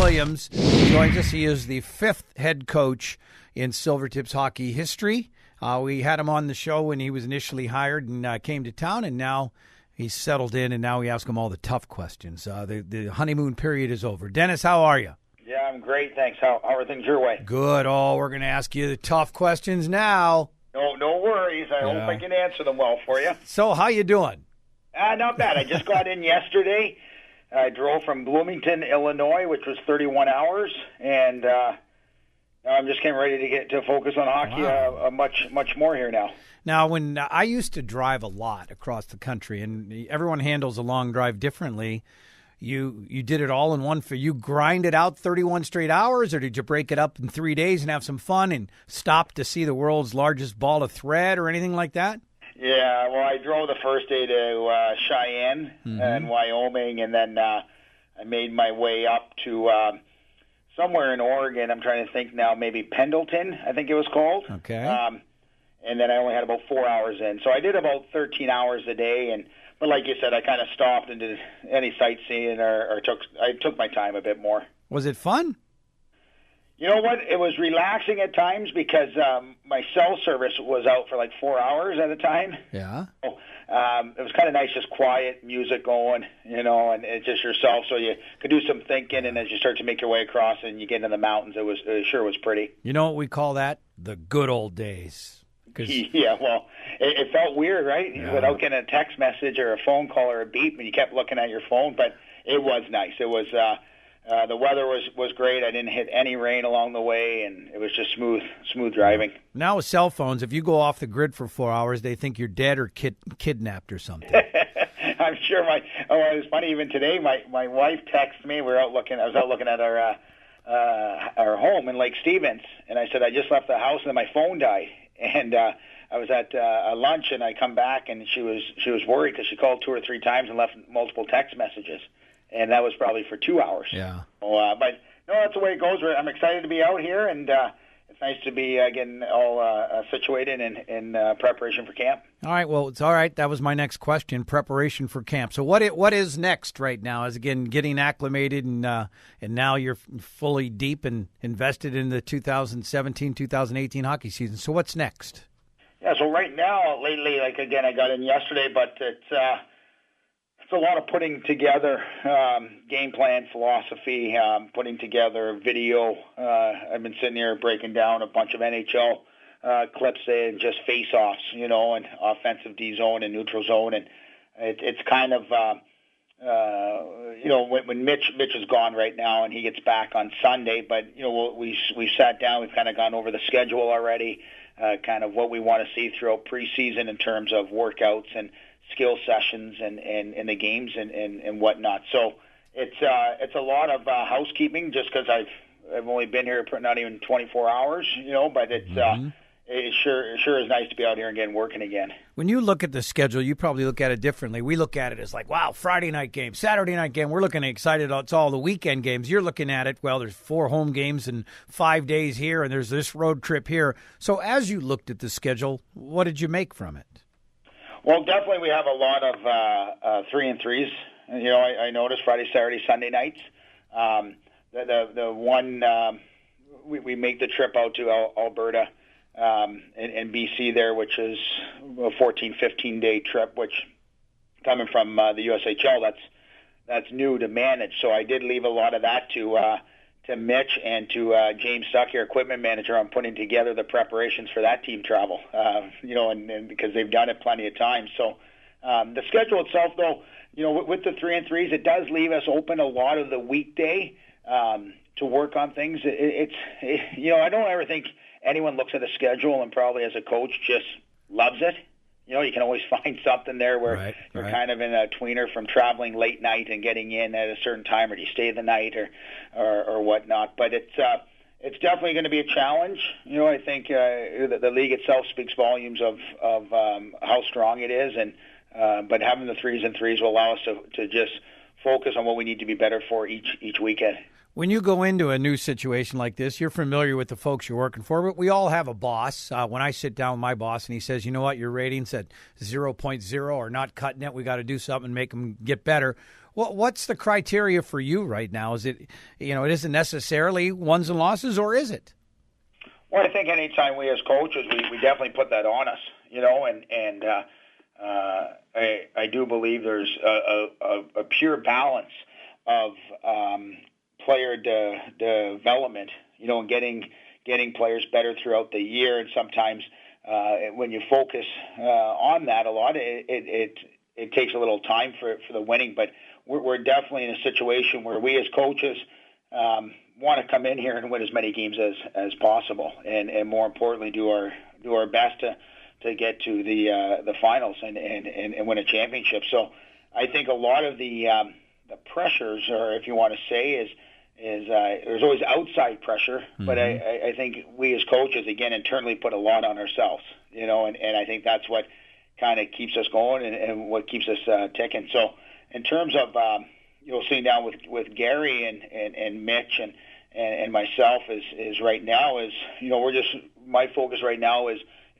Williams joins us. He is the 5th head coach in Silvertips hockey history. We had him on the show when he was initially hired and came to town, and now he's settled in, and now we ask him all the tough questions. The honeymoon period is over. Dennis, how are you? Yeah, I'm great, thanks. How are things your way? Good. Oh, we're going to ask you the tough questions now. No worries. I hope I can answer them well for you. So, how you doing? Not bad. I just got in yesterday. I drove from Bloomington, Illinois, which was 31 hours, and I'm just getting ready to get to focus on hockey much more here now. Now, when I used to drive a lot across the country, and everyone handles a long drive differently, you did it all in one. You grind it out 31 straight hours, or did you break it up in 3 days and have some fun and stop to see the world's largest ball of thread or anything like that? Yeah, well, I drove the first day to Cheyenne and Wyoming, and then I made my way up to somewhere in Oregon. I'm trying to think now, maybe Pendleton, I think it was called. Okay. And then I only had about 4 hours in. So I did about 13 hours a day, but like you said, I kind of stopped and did any sightseeing or took my time a bit more. Was it fun? You know what? It was relaxing at times because my cell service was out for like 4 hours at a time. Yeah. So, it was kind of nice, just quiet music going, and it's just yourself, so you could do some thinking. And as you start to make your way across and you get into the mountains, it sure was pretty. You know what we call that? The good old days. Yeah, well, it felt weird, right? Yeah. Without getting a text message or a phone call or a beep, and you kept looking at your phone. But it was nice. It was the weather was great. I didn't hit any rain along the way, and it was just smooth driving. Now with cell phones, if you go off the grid for 4 hours, they think you're dead or kidnapped or something. I'm sure. It was funny. Even today, my wife texted me. I was out looking at our home in Lake Stevens, and I said I just left the house and then my phone died. And I was at lunch, and I come back, and she was worried because she called 2 or 3 times and left multiple text messages, and that was probably for 2 hours. Yeah. So, but no, that's the way it goes. I'm excited to be out here, and it's nice to be getting all situated in preparation for camp. All right. Well, it's all right. That was my next question: preparation for camp. So, what is next right now? Is again getting acclimated, and now you're fully deep and invested in the 2017-2018 hockey season. So, what's next? Yeah. So right now, lately, like again, I got in yesterday, but it's a lot of putting together game plan, philosophy, putting together video. I've been sitting here breaking down a bunch of NHL clips and just face-offs, and offensive D zone and neutral zone, and it's kind of, when Mitch is gone right now and he gets back on Sunday, but we sat down, we've kind of gone over the schedule already, kind of what we want to see throughout preseason in terms of workouts and skill sessions and the games and whatnot. So it's a lot of housekeeping just because I've only been here not even 24 hours, but it's. It sure is nice to be out here and getting working again. When you look at the schedule, you probably look at it differently. We look at it as like, wow, Friday night game, Saturday night game. We're looking excited. It's all the weekend games. You're looking at it, well, there's 4 home games and 5 days here, and there's this road trip here. So as you looked at the schedule, what did you make from it? Well, definitely we have a lot of 3-3s. I noticed Friday, Saturday, Sunday nights. The one we make the trip out to Alberta and BC there, which is a 14, 15-day trip, which coming from the USHL, that's new to manage. So I did leave a lot of that to Mitch and to James Stuckey, our equipment manager, on putting together the preparations for that team travel, and because they've done it plenty of times. So the schedule itself, though, with the 3-3s, it does leave us open a lot of the weekday to work on things. I don't ever think anyone looks at a schedule and probably as a coach just loves it. You can always find something there where you're kind of in a tweener from traveling late night and getting in at a certain time, or do you stay the night or whatnot. But it's definitely going to be a challenge. I think the league itself speaks volumes of how strong it is, but having the 3s will allow us to just focus on what we need to be better for each weekend. When you go into a new situation like this, you're familiar with the folks you're working for, but we all have a boss. When I sit down with my boss and he says, you know what, your rating's at 0.0 or not cutting it, we got to do something and make them get better. What's the criteria for you right now? Is it, it isn't necessarily wins and losses, or is it? Well, I think anytime we as coaches, we definitely put that on us, and I do believe there's a pure balance of player development, and getting players better throughout the year. And sometimes when you focus on that a lot, it takes a little time for the winning. But we're definitely in a situation where we as coaches want to come in here and win as many games as possible, and more importantly, do our best to get to the finals and win a championship. So I think a lot of the pressures, or if you want to say, is there's always outside pressure, but I think we as coaches, again, internally put a lot on ourselves, and I think that's what kind of keeps us going and what keeps us ticking. So in terms of sitting down with Gary and Mitch and myself is right now is my focus right now is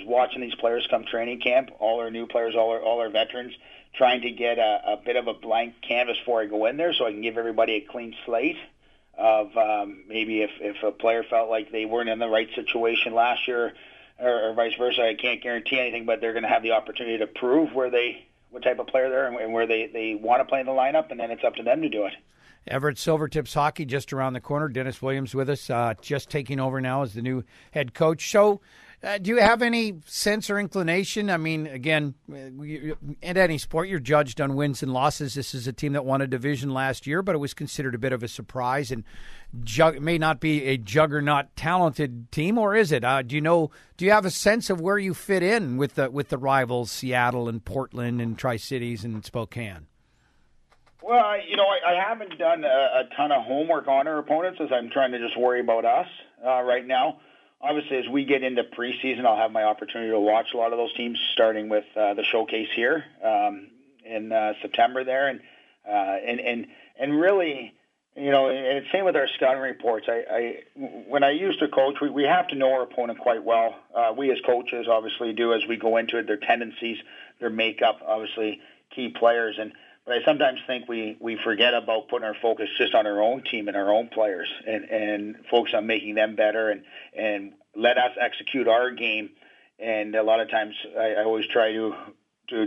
watching these players come training camp, all our new players, all our veterans, trying to get a bit of a blank canvas before I go in there, so I can give everybody a clean slate of maybe if a player felt like they weren't in the right situation last year or vice versa. I can't guarantee anything, but they're going to have the opportunity to prove what type of player they're and where they want to play in the lineup, and then it's up to them to do it. Everett Silvertips Hockey just around the corner. Dennis Williams with us, just taking over now as the new head coach. So do you have any sense or inclination? I mean, again, in any sport, you're judged on wins and losses. This is a team that won a division last year, but it was considered a bit of a surprise and may not be a juggernaut talented team, or is it? Do you have a sense of where you fit in with the rivals, Seattle and Portland and Tri-Cities and Spokane? Well, I haven't done a ton of homework on our opponents, as I'm trying to just worry about us right now. Obviously, as we get into preseason, I'll have my opportunity to watch a lot of those teams, starting with the showcase here in September there, and really, and same with our scouting reports. When I used to coach, we have to know our opponent quite well. We as coaches obviously do as we go into it. Their tendencies, their makeup, obviously key players, but I sometimes think we forget about putting our focus just on our own team and our own players and focus on making them better and let us execute our game. And a lot of times I always try to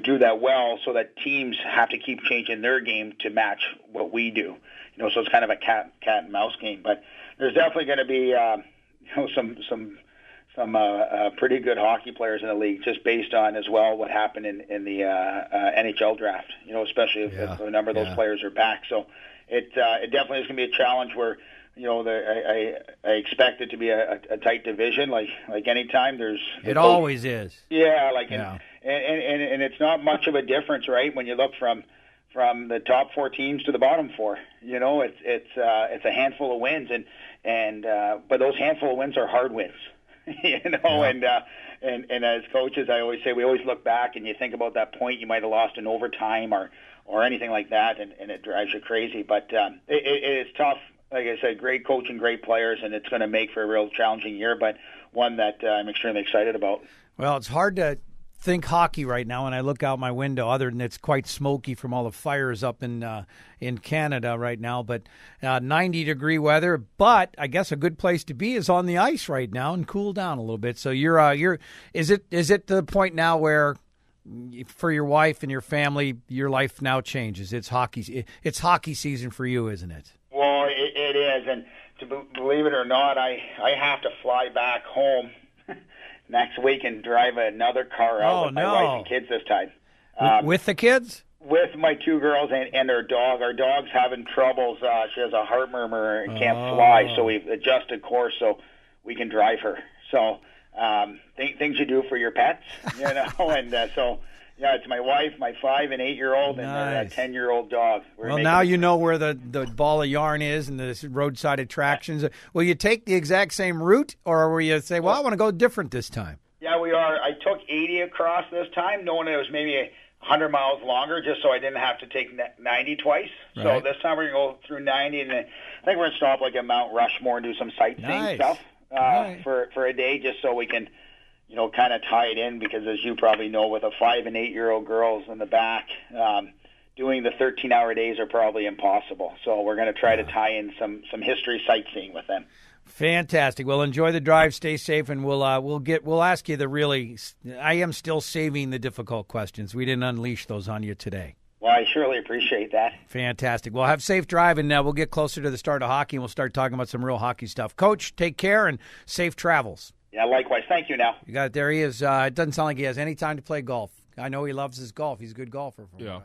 do that well, so that teams have to keep changing their game to match what we do. So it's kind of a cat and mouse game. But there's definitely going to be some pretty good hockey players in the league, just based on as well what happened in the NHL draft. Especially if a number of those players are back. So it definitely is going to be a challenge where I expect it to be a tight division, like any time there's. It always is. Yeah, and it's not much of a difference, right? When you look from the top four teams to the bottom four, it's a handful of wins, and but those handful of wins are hard wins. And as coaches, I always say we always look back and you think about that point you might have lost in overtime or anything like that, and it drives you crazy. But it is tough. Like I said, great coaching, great players, and it's going to make for a real challenging year, but one that I'm extremely excited about. Well, it's hard to think hockey right now when I look out my window, other than it's quite smoky from all the fires up in Canada right now. But 90-degree weather, but I guess a good place to be is on the ice right now and cool down a little bit. So is it to the point now where for your wife and your family, your life now changes? It's hockey season for you, isn't it? Well, it is, and believe it or not, I have to fly back home next week and drive another car out with my wife and kids this time. With the kids? With my two girls and their dog. Our dog's having troubles. She has a heart murmur and can't fly, so we've adjusted course so we can drive her. So things you do for your pets, and so. Yeah, it's my wife, my 5 and 8-year-old, and a 10-year-old dog. Well, now you know where the ball of yarn is and the roadside attractions. Will you take the exact same route, or will you say, I want to go different this time? Yeah, we are. I took 80 across this time, knowing it was maybe 100 miles longer, just so I didn't have to take 90 twice. Right. So this time we're going to go through 90, and I think we're going to stop at Mount Rushmore and do some sightseeing stuff for a day, just so we can kind of tie it in, because as you probably know, with a 5 and 8-year-old girls in the back, doing the 13-hour days are probably impossible. So we're going to try to tie in some history sightseeing with them. Fantastic. Well, enjoy the drive. Stay safe, and we'll ask you the really. I am still saving the difficult questions. We didn't unleash those on you today. Well, I surely appreciate that. Fantastic. Well, have safe drive, and we'll get closer to the start of hockey, and we'll start talking about some real hockey stuff. Coach, take care and safe travels. Yeah, likewise. Thank you. Now you got it. There he is. It doesn't sound like he has any time to play golf. I know he loves his golf. He's a good golfer. Yeah.